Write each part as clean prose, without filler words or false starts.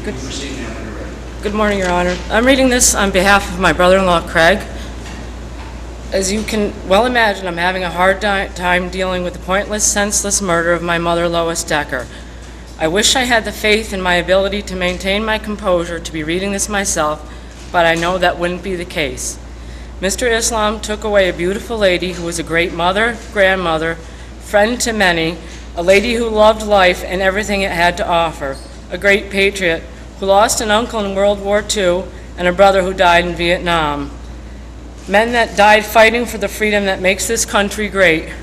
You can proceed now when you're ready. Good morning, Your Honor. I'm reading this on behalf of my brother-in-law, Craig. As you can well imagine, I'm having a hard time dealing with the pointless, senseless murder of my mother, Lois Decker. I wish I had the faith in my ability to maintain my composure to be reading this myself, but I know that wouldn't be the case. Mr. Islam took away a beautiful lady who was a great mother, grandmother, friend to many, a lady who loved life and everything it had to offer, a great patriot who lost an uncle in World War II and a brother who died in Vietnam. Men that died fighting for the freedom that makes this country great.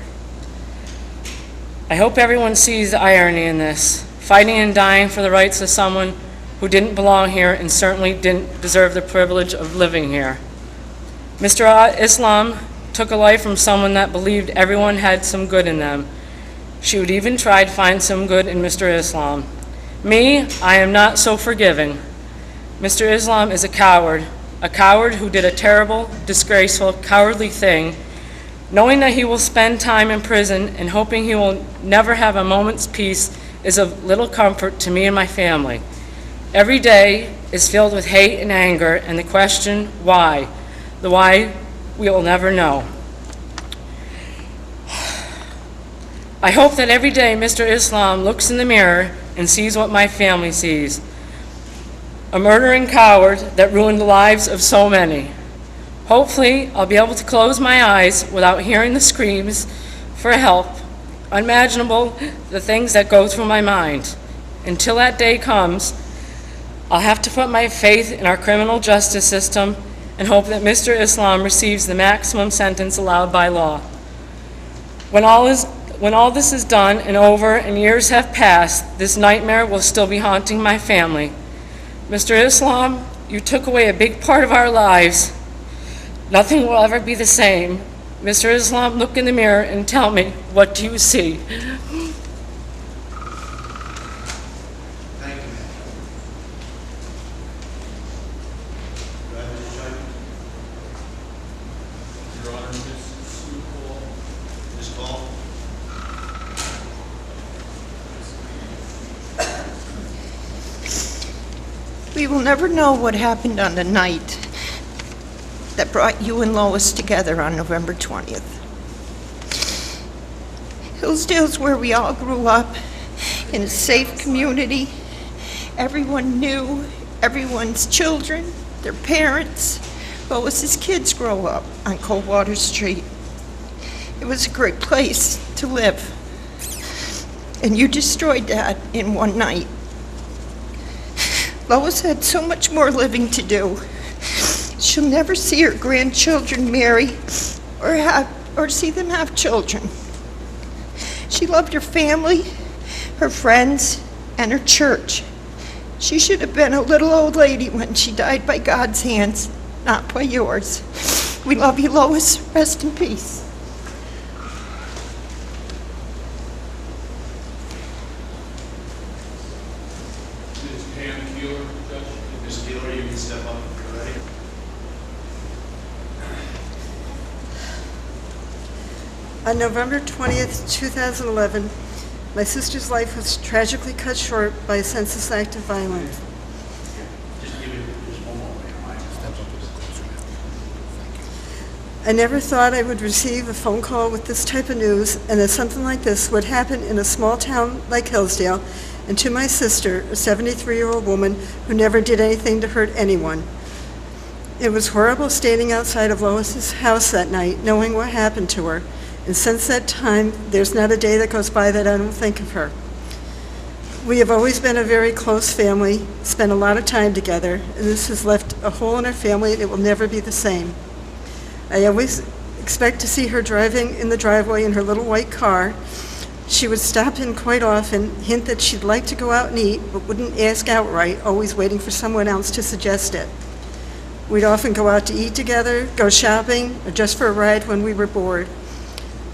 I hope everyone sees the irony in this, fighting and dying for the rights of someone who didn't belong here and certainly didn't deserve the privilege of living here. Mr. Islam took a life from someone that believed everyone had some good in them. She would even try to find some good in Mr. Islam. Me, I am not so forgiving. Mr. Islam is a coward who did a terrible, disgraceful, cowardly thing, knowing that he will spend time in prison and hoping he will never have a moment's peace is of little comfort to me and my family. Every day is filled with hate and anger and the question, why? The why we will never know. I hope that every day Mr. Islam looks in the mirror and sees what my family sees. A murdering coward that ruined the lives of so many. Hopefully, I'll be able to close my eyes without hearing the screams for help, unimaginable, the things that go through my mind. Until that day comes, I'll have to put my faith in our criminal justice system and hope that Mr. Islam receives the maximum sentence allowed by law. When all this is done and over and years have passed, this nightmare will still be haunting my family. Mr. Islam, you took away a big part of our lives. Nothing will ever be the same. Mr. Islam, look in the mirror and tell me, what do you see? Thank you, ma'am. Do I have any judgment? Your Honor, Ms. Ball? We will never know what happened on the night that brought you and Lois together on November 20th. Hillsdale's where we all grew up, in a safe community. Everyone knew everyone's children, their parents. Lois's kids grow up on Coldwater Street. It was a great place to live. And you destroyed that in one night. Lois had so much more living to do. She'll never see her grandchildren marry or see them have children. She loved her family, her friends, and her church. She should have been a little old lady when she died by God's hands, not by yours. We love you, Lois. Rest in peace. Ms. Keeler, you can step up if you're ready. On November 20th, 2011, my sister's life was tragically cut short by a senseless act of violence. Just give it just one moment. I never thought I would receive a phone call with this type of news and that something like this would happen in a small town like Hillsdale, and to my sister, a 73-year-old woman who never did anything to hurt anyone. It was horrible standing outside of Lois's house that night, knowing what happened to her. And since that time, there's not a day that goes by that I don't think of her. We have always been a very close family, spent a lot of time together, and this has left a hole in our family and it will never be the same. I always expect to see her driving in the driveway in her little white car. She would stop in quite often, hint that she'd like to go out and eat, but wouldn't ask outright, always waiting for someone else to suggest it. We'd often go out to eat together, go shopping, or just for a ride when we were bored.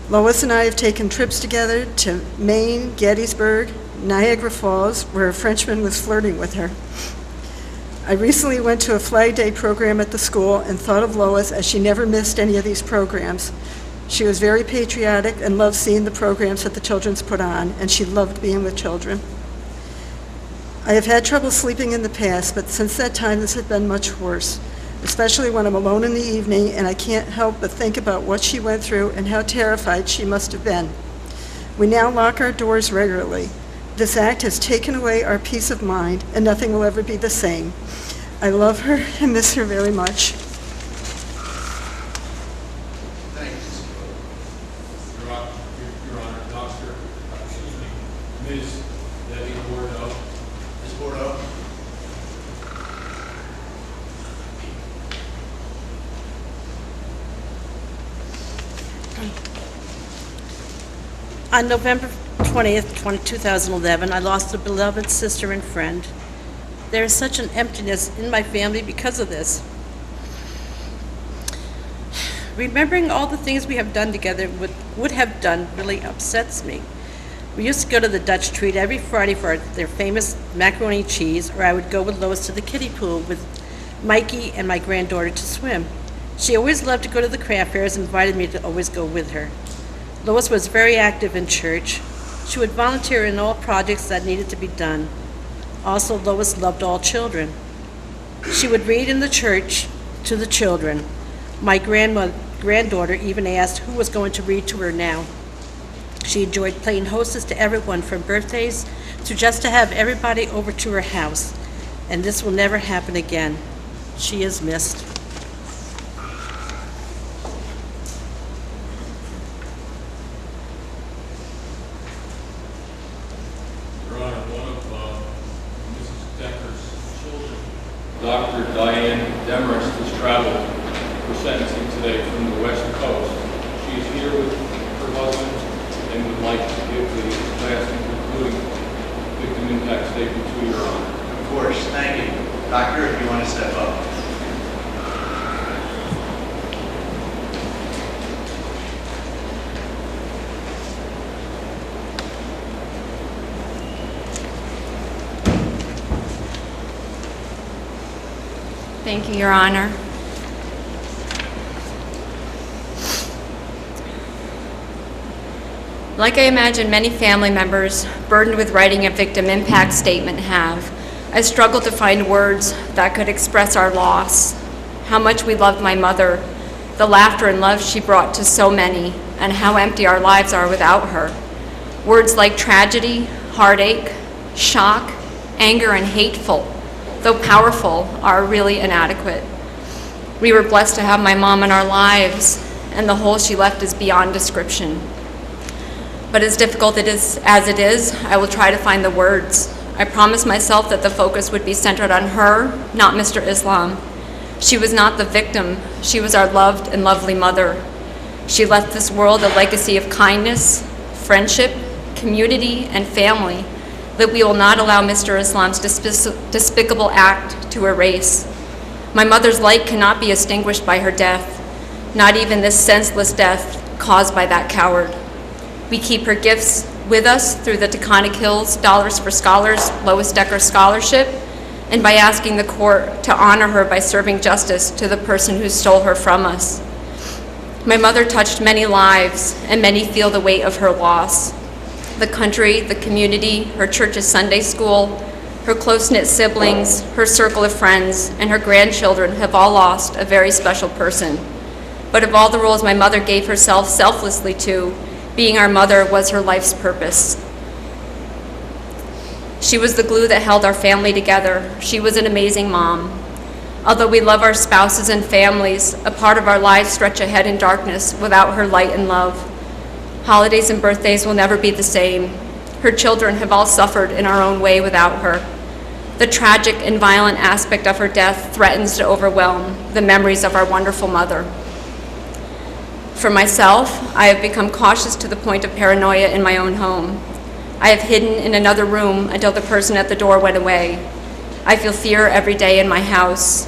Lois and I have taken trips together to Maine, Gettysburg, Niagara Falls, where a Frenchman was flirting with her. I recently went to a Flag Day program at the school and thought of Lois as she never missed any of these programs. She was very patriotic and loved seeing the programs that the children's put on, and she loved being with children. I have had trouble sleeping in the past, but since that time this has been much worse, especially when I'm alone in the evening and I can't help but think about what she went through and how terrified she must have been. We now lock our doors regularly. This act has taken away our peace of mind, and nothing will ever be the same. I love her and miss her very much. Thank you. Your Honor, Dr. Ms. Debbie Bordeaux. Ms. Bordeaux? On November 20th, 2011, I lost a beloved sister and friend. There is such an emptiness in my family because of this. Remembering all the things we have done together would have done really upsets me. We used to go to the Dutch Treat every Friday for their famous macaroni cheese, or I would go with Lois to the kiddie pool with Mikey and my granddaughter to swim. She always loved to go to the craft fairs and invited me to always go with her. Lois was very active in church. She would volunteer in all projects that needed to be done. Also, Lois loved all children. She would read in the church to the children. My granddaughter even asked who was going to read to her now. She enjoyed playing hostess to everyone, from birthdays to just to have everybody over to her house. And this will never happen again. She is missed. Your Honor, one of Mrs. Decker's children, Dr. Diane Demarest, has traveled for sentencing today from the West Coast. She is here with her husband and would like to give the last and concluding victim impact statement to Your Honor. Of course, thank you. Doctor, if you want to step up. Thank you, Your Honor. Like I imagine many family members burdened with writing a victim impact statement have, I struggled to find words that could express our loss, how much we loved my mother, the laughter and love she brought to so many, and how empty our lives are without her. Words like tragedy, heartache, shock, anger, and hateful, though powerful, are really inadequate. We were blessed to have my mom in our lives, and the hole she left is beyond description. But as difficult as it is, I will try to find the words. I promised myself that the focus would be centered on her, not Mr. Islam. She was not the victim. She was our loved and lovely mother. She left this world a legacy of kindness, friendship, community, and family that we will not allow Mr. Islam's despicable act to erase. My mother's light cannot be extinguished by her death, not even this senseless death caused by that coward. We keep her gifts with us through the Taconic Hills Dollars for Scholars Lois Decker Scholarship, and by asking the court to honor her by serving justice to the person who stole her from us. My mother touched many lives, and many feel the weight of her loss. The country, the community, her church's Sunday school, her close-knit siblings, her circle of friends, and her grandchildren have all lost a very special person. But of all the roles my mother gave herself selflessly to, being our mother was her life's purpose. She was the glue that held our family together. She was an amazing mom. Although we love our spouses and families, a part of our lives stretch ahead in darkness without her light and love. Holidays and birthdays will never be the same. Her children have all suffered in our own way without her. The tragic and violent aspect of her death threatens to overwhelm the memories of our wonderful mother. For myself, I have become cautious to the point of paranoia in my own home. I have hidden in another room until the person at the door went away. I feel fear every day in my house.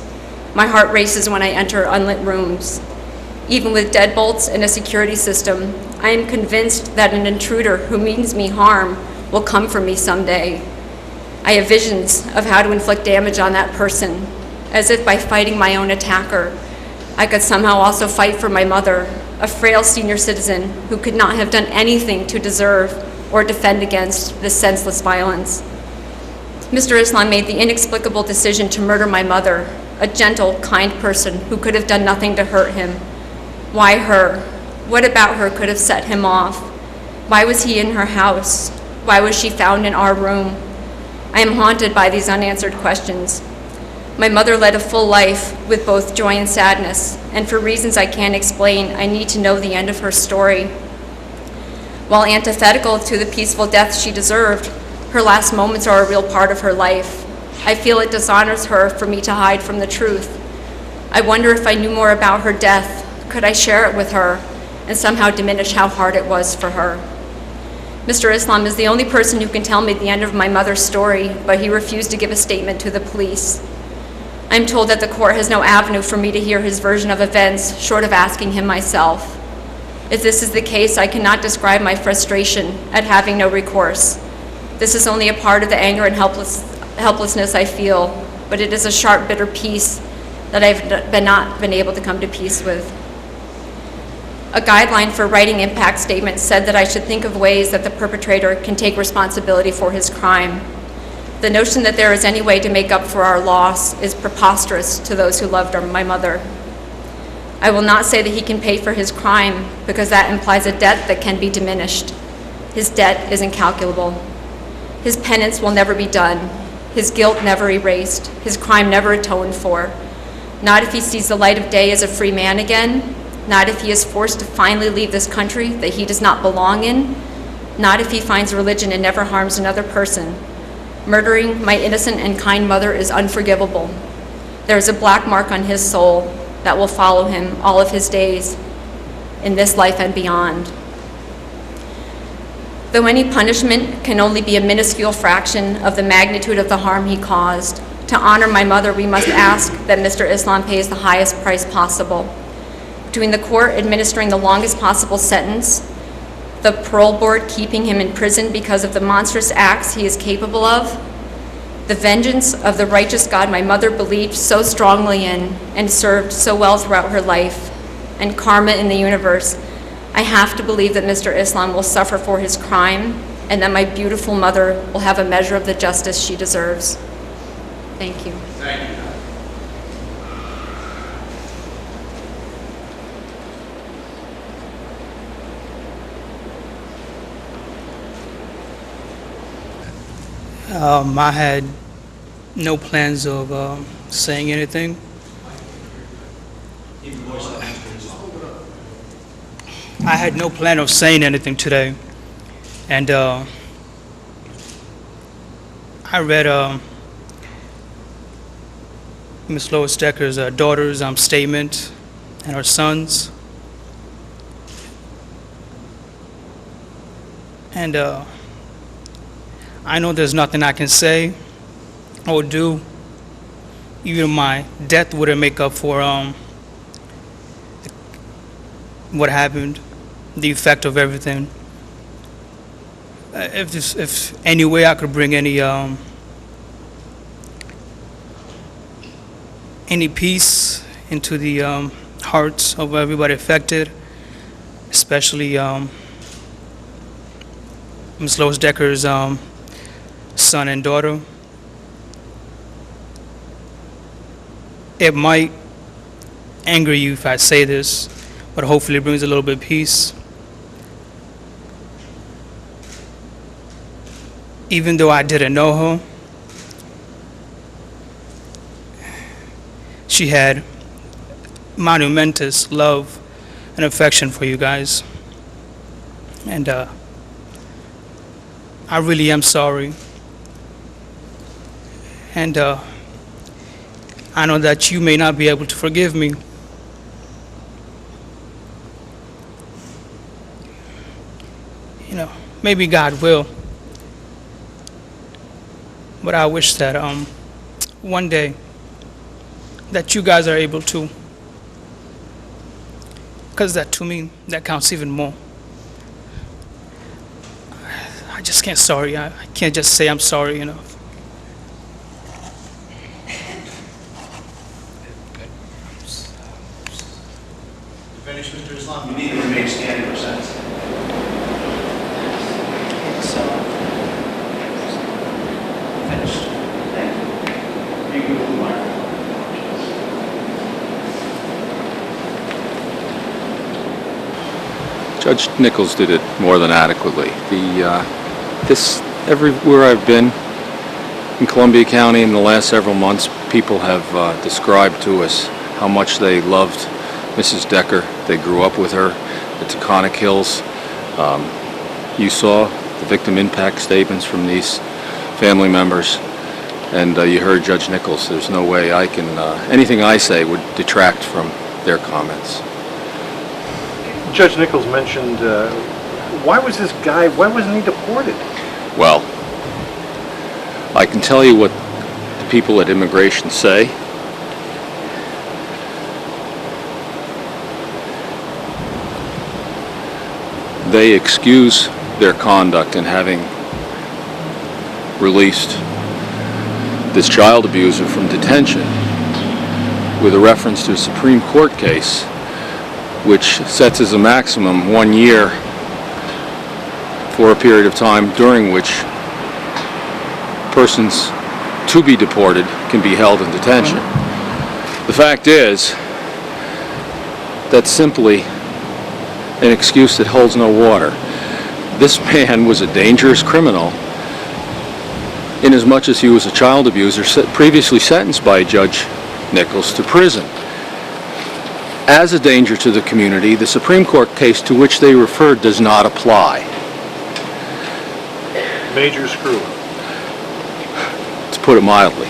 My heart races when I enter unlit rooms. Even with deadbolts and a security system, I am convinced that an intruder who means me harm will come for me someday. I have visions of how to inflict damage on that person, as if by fighting my own attacker, I could somehow also fight for my mother, a frail senior citizen who could not have done anything to deserve or defend against this senseless violence. Mr. Islam made the inexplicable decision to murder my mother, a gentle, kind person who could have done nothing to hurt him. Why her? What about her could have set him off? Why was he in her house? Why was she found in our room? I am haunted by these unanswered questions. My mother led a full life with both joy and sadness, and for reasons I can't explain, I need to know the end of her story. While antithetical to the peaceful death she deserved, her last moments are a real part of her life. I feel it dishonors her for me to hide from the truth. I wonder if I knew more about her death, could I share it with her and somehow diminish how hard it was for her? Mr. Islam is the only person who can tell me the end of my mother's story, but he refused to give a statement to the police. I'm told that the court has no avenue for me to hear his version of events, short of asking him myself. If this is the case, I cannot describe my frustration at having no recourse. This is only a part of the anger and helplessness I feel, but it is a sharp, bitter peace that I've not been able to come to peace with. A guideline for writing impact statements said that I should think of ways that the perpetrator can take responsibility for his crime. The notion that there is any way to make up for our loss is preposterous to those who loved my mother. I will not say that he can pay for his crime, because that implies a debt that can be diminished. His debt is incalculable. His penance will never be done. His guilt never erased. His crime never atoned for. Not if he sees the light of day as a free man again. Not if he is forced to finally leave this country that he does not belong in. Not if he finds religion and never harms another person. Murdering my innocent and kind mother is unforgivable. There is a black mark on his soul that will follow him all of his days, in this life and beyond. Though any punishment can only be a minuscule fraction of the magnitude of the harm he caused, to honor my mother, we must ask that Mr. Islam pays the highest price possible. Between the court administering the longest possible sentence, the parole board keeping him in prison because of the monstrous acts he is capable of, the vengeance of the righteous God my mother believed so strongly in and served so well throughout her life, and karma in the universe, I have to believe that Mr. Islam will suffer for his crime and that my beautiful mother will have a measure of the justice she deserves. Thank you. Thank you. I had no plans of saying anything. I had no plan of saying anything today, and I read Miss Lois Decker's daughter's statement and her son's, and I know there's nothing I can say or do. Even my death wouldn't make up for what happened, the effect of everything. If any way I could bring any peace into the hearts of everybody affected, especially Ms. Lois Decker's son and daughter. It might anger you if I say this, but hopefully it brings a little bit of peace. Even though I didn't know her, she had monumentous love and affection for you guys. And I really am sorry. And I know that you may not be able to forgive me. You know, maybe God will. But I wish that one day that you guys are able to. Because that, to me, that counts even more. I just can't sorry. I can't just say I'm sorry, you know. Finish, Mr. Islam. You need to remain standing for sentence. Finished. speaking to the microphone. Judge Nichols did it more than adequately. Everywhere I've been in Columbia County in the last several months, people have described to us how much they loved Mrs. Decker. They grew up with her at Taconic Hills. You saw the victim impact statements from these family members, and you heard Judge Nichols. There's no way I can, anything I say would detract from their comments. Judge Nichols mentioned, why wasn't he deported? Well, I can tell you what the people at immigration say. They excuse their conduct in having released this child abuser from detention with a reference to a Supreme Court case which sets as a maximum 1 year for a period of time during which persons to be deported can be held in detention. The fact is, that's simply an excuse that holds no water. This man was a dangerous criminal inasmuch as he was a child abuser previously sentenced by Judge Nichols to prison. As a danger to the community, the Supreme Court case to which they referred does not apply. Major screw-up. To put it mildly.